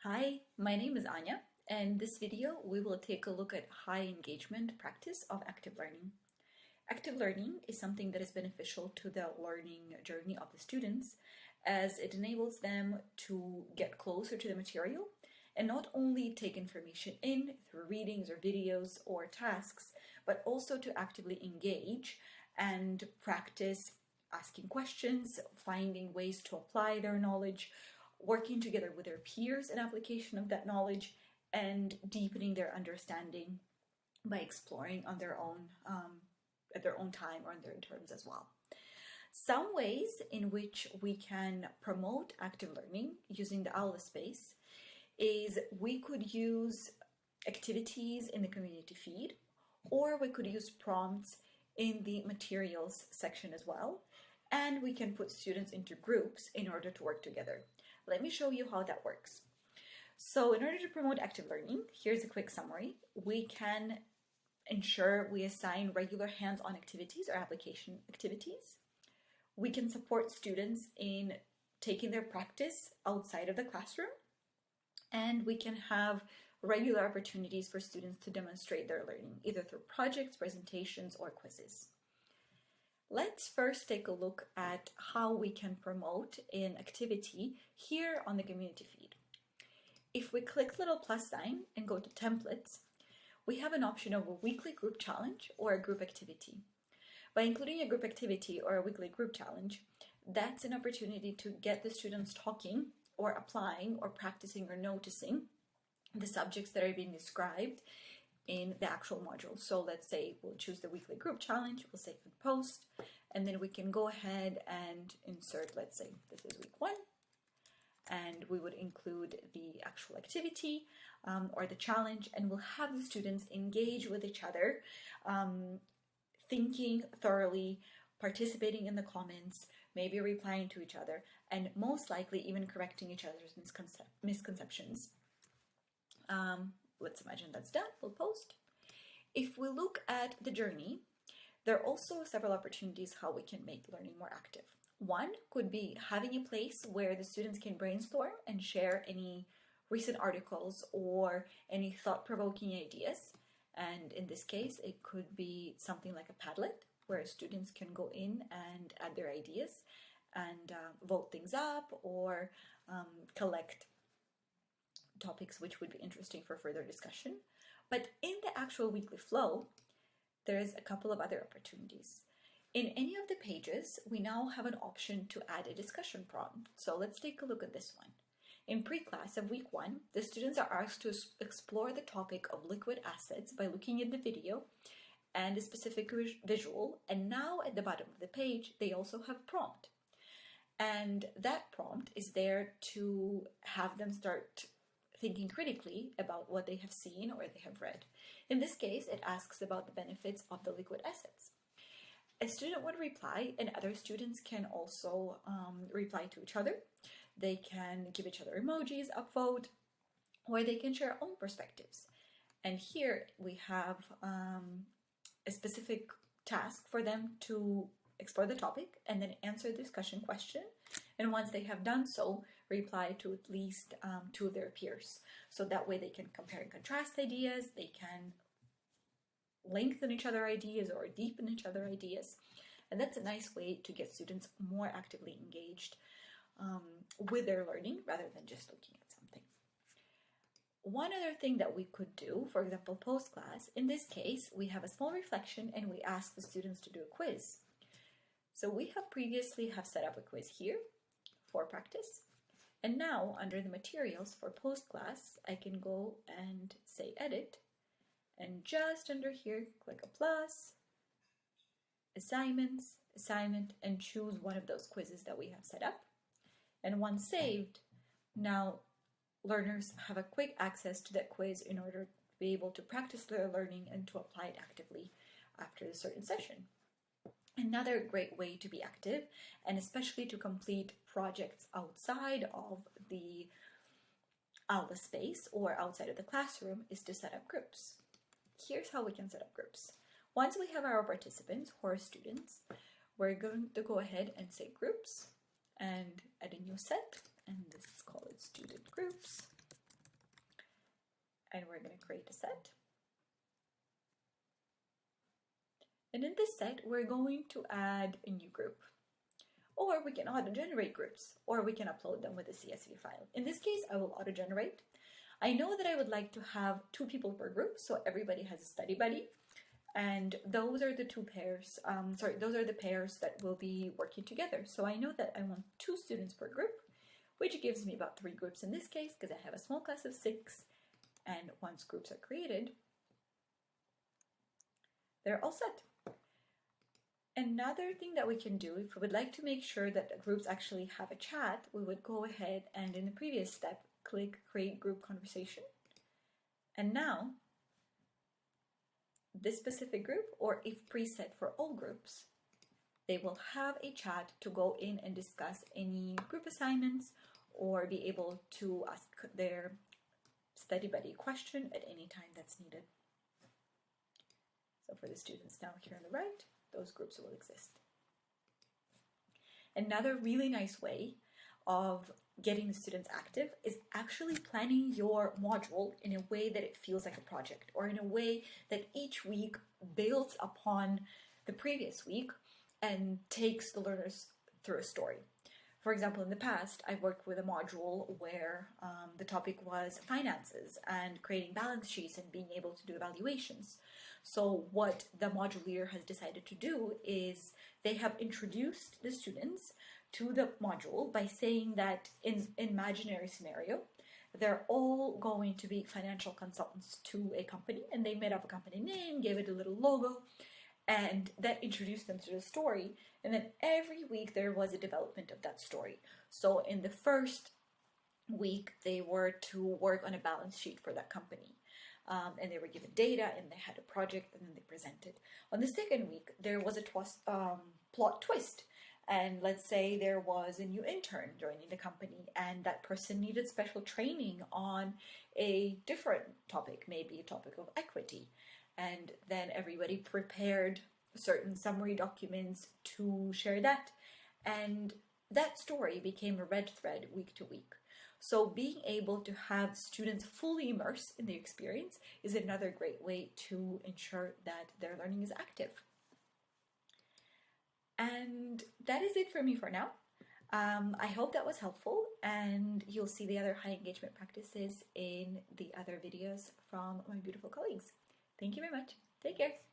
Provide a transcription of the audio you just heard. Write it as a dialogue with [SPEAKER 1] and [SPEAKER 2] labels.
[SPEAKER 1] Hi, my name is Anya, and this video we will take a look at high engagement practice of active learning. Active learning is something that is beneficial to the learning journey of the students as it enables them to get closer to the material and not only take information in through readings or videos or tasks, but also to actively engage and practice asking questions, finding ways to apply their knowledge, working together with their peers in application of that knowledge, and deepening their understanding by exploring on their own at their own time or in their terms as well. Some ways in which we can promote active learning using the Aula space is we could use activities in the community feed, or we could use prompts in the materials section as well, and we can put students into groups in order to work together. Let me show you how that works. So in order to promote active learning, here's a quick summary. We can ensure we assign regular hands-on activities or application activities. We can support students in taking their practice outside of the classroom. And we can have regular opportunities for students to demonstrate their learning, either through projects, presentations, or quizzes. Let's first take a look at how we can promote an activity here on the community feed. If we click the little plus sign and go to templates, we have an option of a weekly group challenge or a group activity. By including a group activity or a weekly group challenge, that's an opportunity to get the students talking or applying or practicing or noticing the subjects that are being described in the actual module. So let's say we'll choose the weekly group challenge, we'll say post, and then we can go ahead and insert, let's say this is week 1, and we would include the actual activity or the challenge, and we'll have the students engage with each other, thinking thoroughly, participating in the comments, maybe replying to each other, and most likely even correcting each other's misconceptions. Let's imagine that's done, we'll post. If we look at the journey, there are also several opportunities how we can make learning more active. One could be having a place where the students can brainstorm and share any recent articles or any thought-provoking ideas. And in this case, it could be something like a Padlet, where students can go in and add their ideas and vote things up or collect topics which would be interesting for further discussion. But in the actual weekly flow, there's a couple of other opportunities. In any of the pages, we now have an option to add a discussion prompt. So let's take a look at this one. In pre-class of week 1, the students are asked to explore the topic of liquid assets by looking at the video and a specific visual. And now at the bottom of the page, they also have a prompt. And that prompt is there to have them start thinking critically about what they have seen or they have read. In this case, it asks about the benefits of the liquid assets. A student would reply, and other students can also reply to each other. They can give each other emojis, upvote, or they can share own perspectives. And here we have a specific task for them to explore the topic and then answer the discussion question. And once they have done so, reply to at least 2 of their peers. So that way they can compare and contrast ideas, they can lengthen each other ideas or deepen each other ideas. And that's a nice way to get students more actively engaged with their learning rather than just looking at something. One other thing that we could do, for example, post-class, in this case, we have a small reflection and we ask the students to do a quiz. So we have previously set up a quiz here for practice. And now under the materials for post-class, I can go and say edit. And just under here, click a plus, assignments, assignment, and choose one of those quizzes that we have set up. And once saved, now learners have a quick access to that quiz in order to be able to practice their learning and to apply it actively after a certain session. Another great way to be active, and especially to complete projects outside of the Aula space or outside of the classroom, is to set up groups. Here's how we can set up groups. Once we have our participants who are students, we're going to go ahead and say groups and add a new set, and this is called student groups. and we're going to create a set. And in this set, we're going to add a new group. Or we can auto-generate groups, or we can upload them with a CSV file. In this case, I will auto-generate. I know that I would like to have 2 people per group, so everybody has a study buddy. And those are the 2 pairs, those are the pairs that will be working together. So I know that I want 2 students per group, which gives me about 3 groups in this case, because I have a small class of 6, and once groups are created, they're all set. Another thing that we can do, if we would like to make sure that the groups actually have a chat, we would go ahead and in the previous step, click Create Group Conversation. And now, this specific group, or if preset for all groups, they will have a chat to go in and discuss any group assignments or be able to ask their study buddy question at any time that's needed. So for the students now here on the right, those groups will exist. Another really nice way of getting the students active is actually planning your module in a way that it feels like a project, or in a way that each week builds upon the previous week and takes the learners through a story. For example, in the past, I've worked with a module where the topic was finances and creating balance sheets and being able to do evaluations. So what the module leader has decided to do is they have introduced the students to the module by saying that in imaginary scenario, they're all going to be financial consultants to a company, and they made up a company name, gave it a little logo, and that introduced them to the story. And then every week there was a development of that story. So in the first week, they were to work on a balance sheet for that company. And they were given data, and they had a project, and then they presented. On the second week, there was a plot twist. And let's say there was a new intern joining the company, and that person needed special training on a different topic, maybe a topic of equity. And then everybody prepared certain summary documents to share that. And that story became a red thread week to week. So being able to have students fully immersed in the experience is another great way to ensure that their learning is active. And that is it for me for now. I hope that was helpful, and you'll see the other high engagement practices in the other videos from my beautiful colleagues. Thank you very much. Take care.